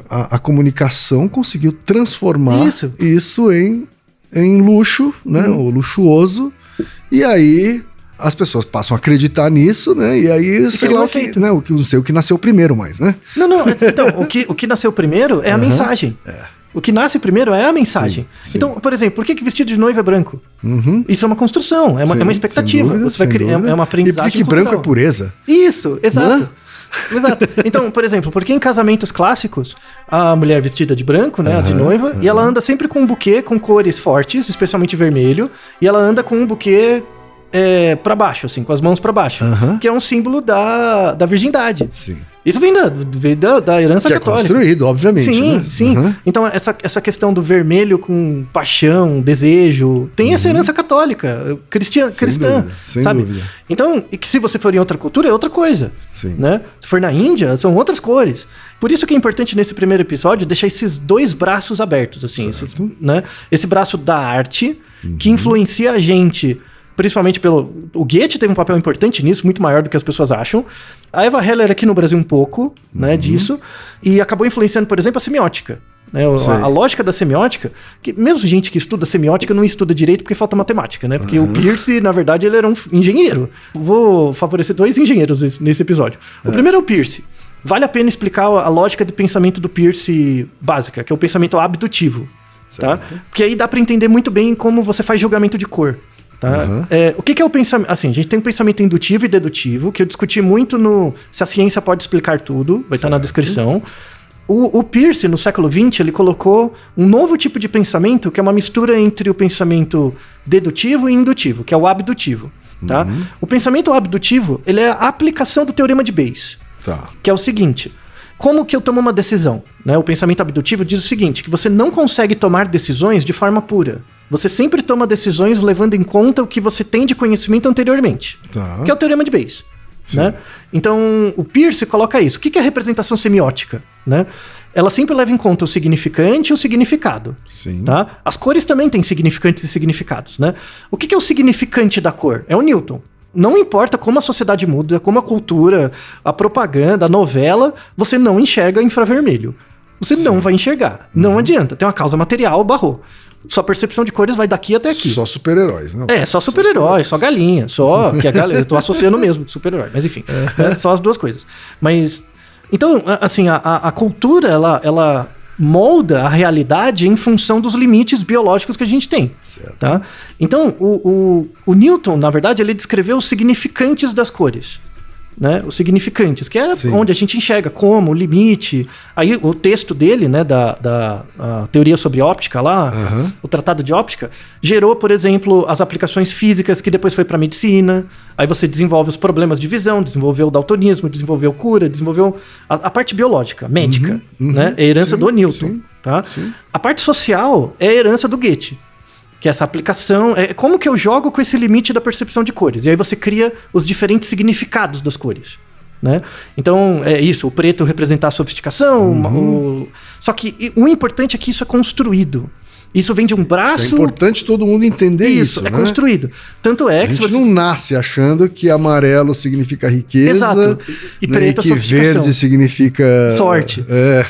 a comunicação conseguiu transformar isso em luxo, né, ou luxuoso, e aí as pessoas passam a acreditar nisso, né, e aí, sei lá, não sei o que nasceu primeiro mais, né? Não, então, o que nasceu primeiro é a mensagem. O que nasce primeiro é a mensagem. Sim. Então, por exemplo, por que vestido de noiva é branco? Isso é uma construção, é uma expectativa. Dúvida, você vai criar, é uma aprendizagem. E por que branco é pureza? Isso, exato. Exato. Então, por exemplo, porque em casamentos clássicos, a mulher vestida de branco, né, de noiva, e ela anda sempre com um buquê com cores fortes, especialmente vermelho, e ela anda com um buquê pra baixo, assim, com as mãos pra baixo, que é um símbolo da virgindade. Sim. Isso vem da herança que católica. É construído, obviamente. Sim, né? sim. Então, essa questão do vermelho com paixão, desejo, tem essa herança católica, cristã, sem sabe? dúvida. Então, e que se você for em outra cultura, é outra coisa. Sim. Né? Se for na Índia, são outras cores. Por isso que é importante, nesse primeiro episódio, deixar esses dois braços abertos, assim. Esse braço da arte, que influencia a gente... principalmente o Goethe teve um papel importante nisso, muito maior do que as pessoas acham. A Eva Heller aqui no Brasil um pouco, né, disso, e acabou influenciando, por exemplo, a semiótica. Né, a lógica da semiótica, que mesmo gente que estuda semiótica não estuda direito porque falta matemática, né? Porque o Peirce, na verdade, ele era um engenheiro. Vou favorecer dois engenheiros nesse episódio. O primeiro é o Peirce. Vale a pena explicar a lógica de pensamento do Peirce básica, que é o pensamento abdutivo. Tá? Porque aí dá para entender muito bem como você faz julgamento de cor. Tá? O que é o pensamento? Assim, a gente tem um pensamento indutivo e dedutivo, que eu discuti muito no Se a Ciência Pode Explicar Tudo, vai estar na descrição. O Peirce, no século XX, ele colocou um novo tipo de pensamento, que é uma mistura entre o pensamento dedutivo e indutivo, que é o abdutivo. Tá? O pensamento abdutivo, ele é a aplicação do teorema de Bayes, que é o seguinte... Como que eu tomo uma decisão? Né? O pensamento abdutivo diz o seguinte, que você não consegue tomar decisões de forma pura. Você sempre toma decisões levando em conta o que você tem de conhecimento anteriormente, que é o teorema de Bayes. Né? Então, o Peirce coloca isso. O que é a representação semiótica? Né? Ela sempre leva em conta o significante e o significado. Tá? As cores também têm significantes e significados. Né? O que é o significante da cor? É o Newton. Não importa como a sociedade muda, como a cultura, a propaganda, a novela, você não enxerga infravermelho. Você não vai enxergar. Não adianta. Tem uma causa material, barrou. Sua percepção de cores vai daqui até aqui. Só super-heróis, não? Só super-heróis, só galinha. Que a galinha, eu tô associando mesmo de super-herói. Mas enfim, né? Só as duas coisas. Mas, então, assim, a cultura, ela molda a realidade em função dos limites biológicos que a gente tem. Tá? Então, o Newton, na verdade, ele descreveu os significantes das cores. Né? Os significantes, que é onde a gente enxerga como, o limite. Aí o texto dele, né, da teoria sobre óptica lá, o tratado de óptica, gerou, por exemplo, as aplicações físicas que depois foi para medicina. Aí você desenvolve os problemas de visão, desenvolveu o daltonismo, desenvolveu cura, desenvolveu a parte biológica, médica. Né? É a herança do Newton. Tá? A parte social é a herança do Goethe. que é essa aplicação. É como que eu jogo com esse limite da percepção de cores. E aí você cria os diferentes significados das cores. Né? Então, é isso, o preto representar a sofisticação, só que o importante é que isso é construído. Isso vem de um braço... É importante todo mundo entender isso, é construído. Tanto é que a gente não nasce achando que amarelo significa riqueza. Exato. E preto e que verde significa... sorte.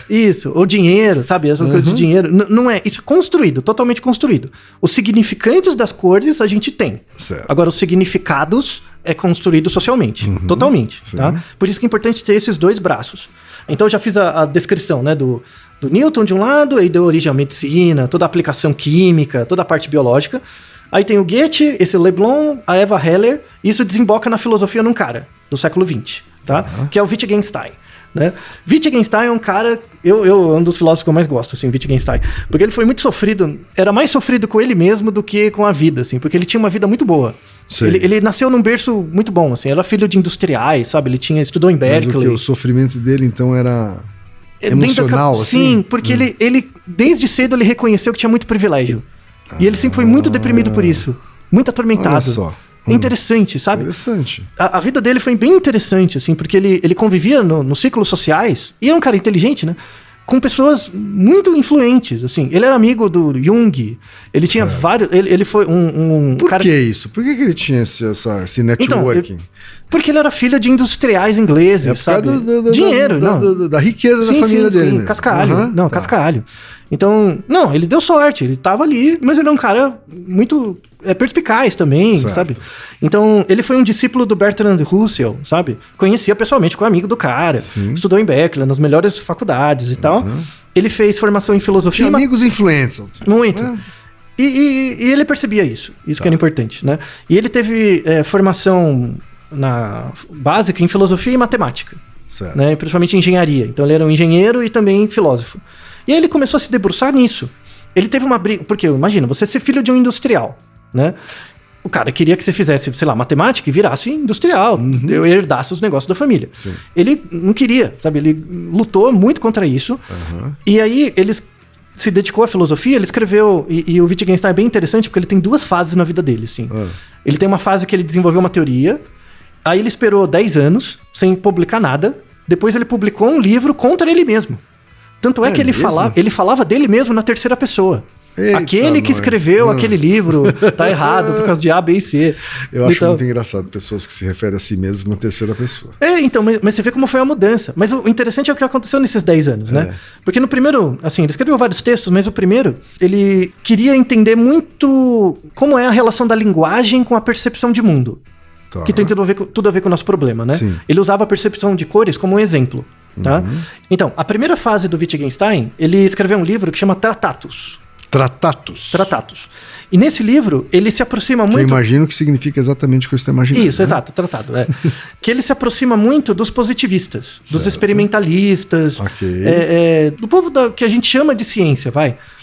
Isso. Ou dinheiro, sabe? Essas coisas de dinheiro. Não é. Isso é construído, totalmente construído. Os significantes das cores a gente tem. Certo. Agora, os significados é construído socialmente. Totalmente. Tá? Por isso que é importante ter esses dois braços. Então, eu já fiz a descrição, né, do Newton de um lado, aí deu origem à medicina, toda a aplicação química, toda a parte biológica. Aí tem o Goethe, esse Leblon, a Eva Heller, e isso desemboca na filosofia num cara do século XX, tá? Que é o Wittgenstein. Né? Wittgenstein é um cara, um dos filósofos que eu mais gosto, assim, Wittgenstein, porque ele foi muito sofrido, era mais sofrido com ele mesmo do que com a vida, assim, porque ele tinha uma vida muito boa. Ele nasceu num berço muito bom, assim, era filho de industriais, sabe? Ele estudou em Berkeley. Mas o sofrimento dele, então, era emocional, assim? Sim, porque ele, desde cedo, ele reconheceu que tinha muito privilégio. E ele sempre foi muito deprimido por isso, muito atormentado. Olha só. É interessante, sabe? Interessante. A vida dele foi bem interessante, assim, porque ele convivia nos ciclos sociais, e era um cara inteligente, né? Com pessoas muito influentes, assim. Ele era amigo do Jung, ele tinha vários... Ele foi um Por cara... que isso? Por que ele tinha esse networking? Porque ele era filho de industriais ingleses, sabe? Dinheiro, da riqueza da família dele. Mesmo. Cascalho. Cascalho. Então, não, ele deu sorte, ele tava ali, mas ele é um cara muito perspicaz também, certo. Sabe? Então, ele foi um discípulo do Bertrand Russell, sabe? Conhecia pessoalmente, com um amigo do cara, estudou em Berkeley, nas melhores faculdades e tal. Ele fez formação em filosofia. Tinha amigos influentes. Muito. E ele percebia isso que era importante, né? E ele teve formação básica em filosofia e matemática, certo. Né? Principalmente em engenharia. Então ele era um engenheiro e também filósofo. E aí ele começou a se debruçar nisso. Ele teve uma briga... Porque, imagina, você ser filho de um industrial, né? O cara queria que você fizesse, sei lá, matemática e virasse industrial, herdasse os negócios da família. Sim. Ele não queria, sabe? Ele lutou muito contra isso. E aí ele se dedicou à filosofia, ele escreveu... E o Wittgenstein é bem interessante porque ele tem duas fases na vida dele, assim. Ele tem uma fase que ele desenvolveu uma teoria, aí ele esperou 10 anos sem publicar nada, depois ele publicou um livro contra ele mesmo. Tanto é que ele falava dele mesmo na terceira pessoa. Eita, aquele que escreveu aquele livro tá errado por causa de A, B e C. Eu acho muito engraçado pessoas que se referem a si mesmas na terceira pessoa. Então, mas você vê como foi a mudança. Mas o interessante é o que aconteceu nesses 10 anos, né? Porque no primeiro, assim, ele escreveu vários textos, mas o primeiro, ele queria muito como é a relação da linguagem com a percepção de mundo. Tá. Que tem tudo a ver com o nosso problema, né? Sim. Ele usava a percepção de cores como um exemplo. Tá? Então, a primeira fase do Wittgenstein, ele escreveu um livro que chama Tratatus. E nesse livro, ele se aproxima muito... Eu imagino que significa exatamente o que eu estou imaginando. Isso, né? Exato, tratado. Que ele se aproxima muito dos positivistas, dos experimentalistas, do povo que a gente chama de ciência,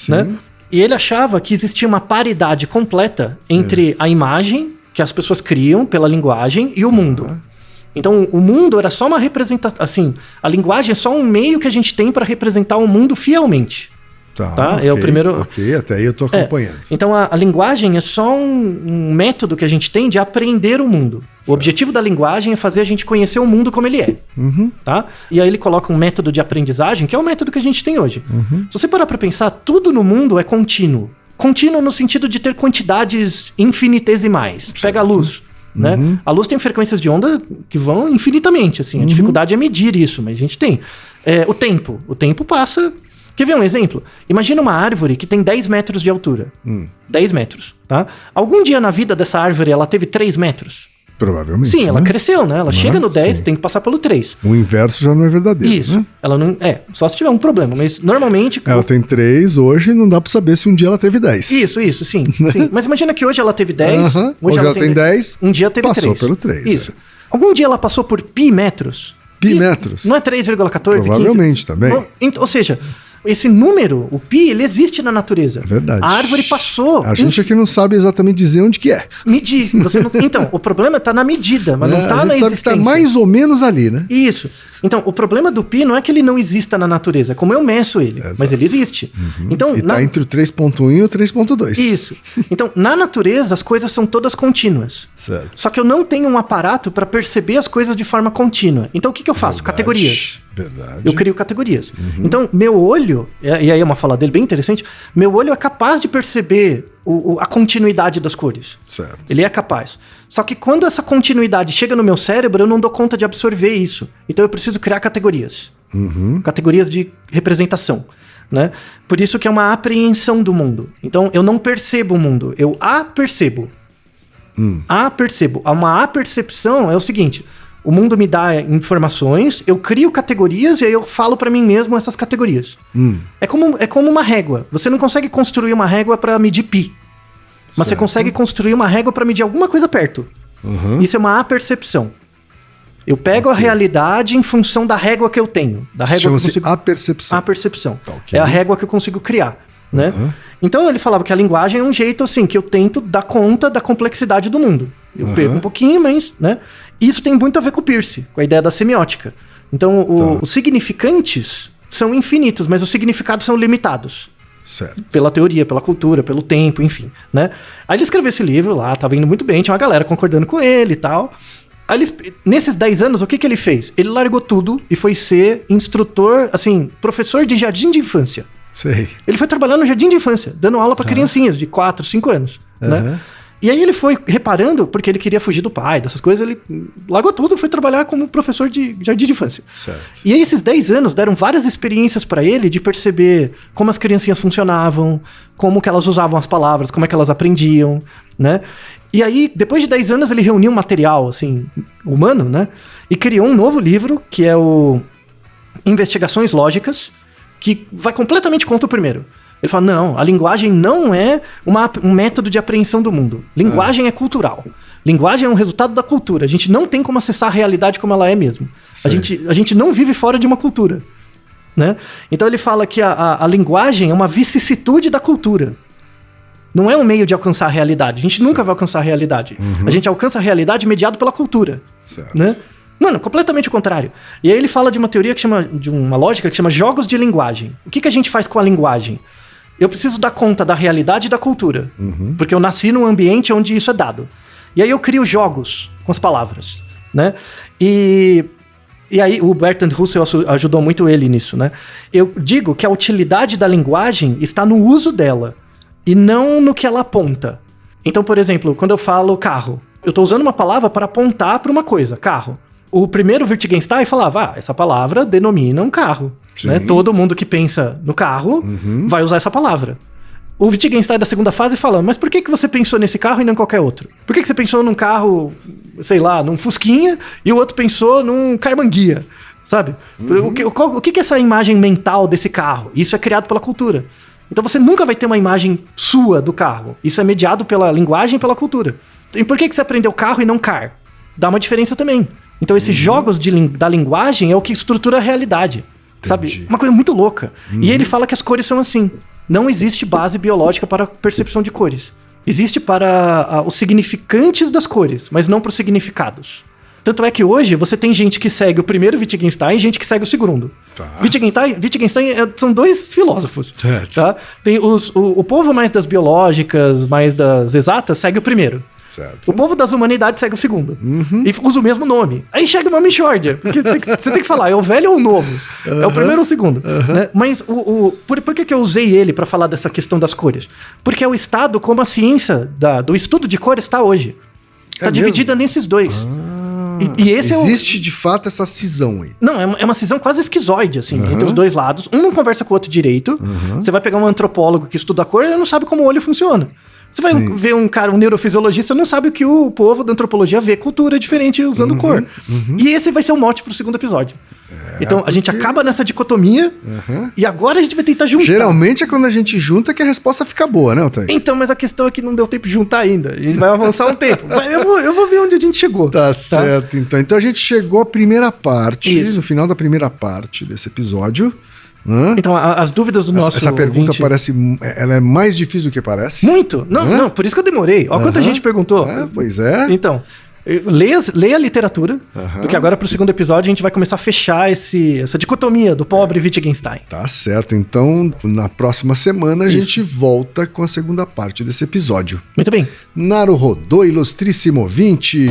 né? E ele achava que existia uma paridade completa entre a imagem que as pessoas criam pela linguagem e o mundo. Então, o mundo era só uma representação... Assim, a linguagem é só um meio que a gente tem para representar o mundo fielmente. Tá? Okay, é o primeiro... Ok, até aí eu tô acompanhando. Então, a linguagem é só um método que a gente tem de aprender o mundo. Certo. O objetivo da linguagem é fazer a gente conhecer o mundo como ele é. Tá? E aí ele coloca um método de aprendizagem, que é o método que a gente tem hoje. Se você parar para pensar, tudo no mundo é contínuo. Contínuo no sentido de ter quantidades infinitesimais. Certo. Pega a luz. Né? A luz tem frequências de onda que vão infinitamente, assim. A dificuldade é medir isso, mas a gente tem. O tempo passa... Quer ver um exemplo? Imagina uma árvore que tem 10 metros de altura. 10 metros, tá? Algum dia na vida dessa árvore ela teve 3 metros? Provavelmente. Sim, ela cresceu, né? Ela chega no 10, tem que passar pelo 3. O inverso já não é verdadeiro, isso. Né? Ela não... só se tiver um problema, mas normalmente... Ela tem 3, hoje não dá pra saber se um dia ela teve 10. Isso, sim. Mas imagina que hoje ela teve 10, hoje ela tem 10, um dia teve 3. Passou pelo 3. Isso. Algum dia ela passou por pi metros? Pi metros? Não é 3,14? Provavelmente 15? Também. Ou seja... Esse número, o pi, ele existe na natureza. É verdade. A árvore passou. A gente aqui não sabe exatamente dizer onde que é. Medir. Então, o problema está na medida, mas não está na existência. A gente sabe que está mais ou menos ali, né? Isso. Então, o problema do pi não é que ele não exista na natureza, é como eu meço ele, mas ele existe. Então, E tá entre o 3.1 e o 3.2. Isso. Então, na natureza, as coisas são todas contínuas. Certo. Só que eu não tenho um aparato para perceber as coisas de forma contínua. Então, o que eu faço? Categorias. Verdade. Eu crio categorias. Então, meu olho, e aí é uma fala dele bem interessante, meu olho é capaz de perceber a continuidade das cores. Certo. Ele é capaz. Só que quando essa continuidade chega no meu cérebro, eu não dou conta de absorver isso. Então, eu preciso criar categorias. Categorias de representação. Né? Por isso que é uma apreensão do mundo. Então, eu não percebo o mundo, eu apercebo. Apercebo. Uma apercepção é o seguinte: o mundo me dá informações, eu crio categorias e aí eu falo pra mim mesmo essas categorias. É como uma régua. Você não consegue construir uma régua pra medir pi. Mas você consegue construir uma régua pra medir alguma coisa perto. Isso é uma apercepção. Eu pego a realidade em função da régua que eu tenho. Da régua Chama-se que eu consigo... apercepção. Apercepção. Tá, ok. É a régua que eu consigo criar. Né? Então ele falava que a linguagem é um jeito assim que eu tento dar conta da complexidade do mundo. Eu perco um pouquinho, mas né? Isso tem muito a ver com o Peirce, com a ideia da semiótica. Então os significantes são infinitos, mas os significados são limitados. Certo. Pela teoria, pela cultura, pelo tempo, enfim. Né? Aí ele escreveu esse livro lá, tava indo muito bem, tinha uma galera concordando com ele e tal. Aí ele, nesses 10 anos, o que ele fez? Ele largou tudo e foi ser instrutor, assim, professor de jardim de infância. Sei. Ele foi trabalhar no jardim de infância, dando aula para criancinhas de 4, 5 anos, né? E aí ele foi reparando, porque ele queria fugir do pai, dessas coisas, ele largou tudo e foi trabalhar como professor de jardim de infância. Certo. E aí esses 10 anos deram várias experiências para ele de perceber como as criancinhas funcionavam, como que elas usavam as palavras, como é que elas aprendiam, né? E aí, depois de 10 anos, ele reuniu um material, assim, humano, né? E criou um novo livro, que é o Investigações Lógicas, que vai completamente contra o primeiro. Ele fala, não, a linguagem não é um método de apreensão do mundo. Linguagem é cultural. Linguagem é um resultado da cultura. A gente não tem como acessar a realidade como ela é mesmo. A gente não vive fora de uma cultura. Né? Então ele fala que a linguagem é uma vicissitude da cultura. Não é um meio de alcançar a realidade. A gente nunca vai alcançar a realidade. A gente alcança a realidade mediado pela cultura. Certo. Né? Mano, completamente o contrário. E aí ele fala de uma teoria que chama, de uma lógica que chama jogos de linguagem. O que a gente faz com a linguagem? Eu preciso dar conta da realidade e da cultura. Porque eu nasci num ambiente onde isso é dado. E aí eu crio jogos com as palavras. Né? E aí o Bertrand Russell ajudou muito ele nisso. Né? Eu digo que a utilidade da linguagem está no uso dela. E não no que ela aponta. Então, por exemplo, quando eu falo carro, eu estou usando uma palavra para apontar para uma coisa, carro. O primeiro Wittgenstein falava, essa palavra denomina um carro. Né? Todo mundo que pensa no carro vai usar essa palavra. O Wittgenstein da segunda fase fala, mas por que você pensou nesse carro e não em qualquer outro? Por que você pensou num carro, sei lá, num Fusquinha e o outro pensou num Carmanguia? Sabe? O que é essa imagem mental desse carro? Isso é criado pela cultura. Então você nunca vai ter uma imagem sua do carro. Isso é mediado pela linguagem e pela cultura. E por que você aprendeu carro e não car? Dá uma diferença também. Então esses jogos da linguagem é o que estrutura a realidade. Sabe? Uma coisa muito louca. E ele fala que as cores são assim. Não existe base biológica para a percepção de cores. Existe para os significantes das cores, mas não para os significados. Tanto é que hoje você tem gente que segue o primeiro Wittgenstein e gente que segue o segundo. Tá. Wittgenstein são dois filósofos. Certo. Tá? Tem o povo mais das biológicas, mais das exatas, segue o primeiro. Certo. O povo das humanidades segue o segundo. E usa o mesmo nome. Aí chega uma mixórdia. Porque você tem que falar, é o velho ou o novo? É o primeiro ou o segundo? Né? Mas por que eu usei ele para falar dessa questão das cores? Porque é o estado como a ciência do estudo de cores está hoje. Está dividida nesses dois. E esse existe de fato essa cisão aí. Não, é uma cisão quase esquizoide, assim, entre os dois lados. Um não conversa com o outro direito. Você vai pegar um antropólogo que estuda a cor e ele não sabe como o olho funciona. Você vai ver um neurofisiologista, não sabe o que o povo da antropologia vê cultura diferente usando cor. E esse vai ser o mote pro segundo episódio. Então, a gente acaba nessa dicotomia e agora a gente vai tentar juntar. Geralmente é quando a gente junta que a resposta fica boa, né, Otávio? Então, mas a questão é que não deu tempo de juntar ainda. A gente vai avançar um tempo. Eu vou ver onde a gente chegou. Tá certo, então. Então a gente chegou à primeira parte, Isso. no final da primeira parte desse episódio. Então, as dúvidas do nosso Essa pergunta ouvinte... parece... Ela é mais difícil do que parece. Muito! Não, por isso que eu demorei. Olha quanta gente perguntou. Pois é. Então, Leia a literatura, porque agora pro segundo episódio a gente vai começar a fechar essa dicotomia do pobre Wittgenstein. Tá certo, então na próxima semana a gente volta com a segunda parte desse episódio. Muito bem. Naruhodô, ilustríssimo ouvinte.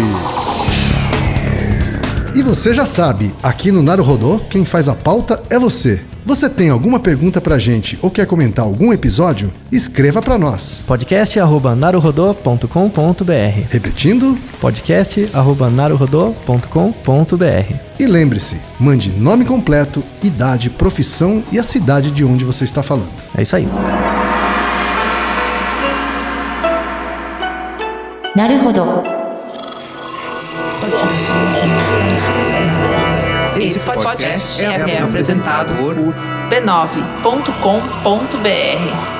E você já sabe, aqui no Naruhodô, quem faz a pauta é você. Você tem alguma pergunta pra gente ou quer comentar algum episódio? Escreva pra nós. podcast@naruhodô.com.br. Repetindo? podcast@naruhodô.com.br. E lembre-se, mande nome completo, idade, profissão e a cidade de onde você está falando. É isso aí. Naruhodo. Esse podcast é apresentado por b9.com.br.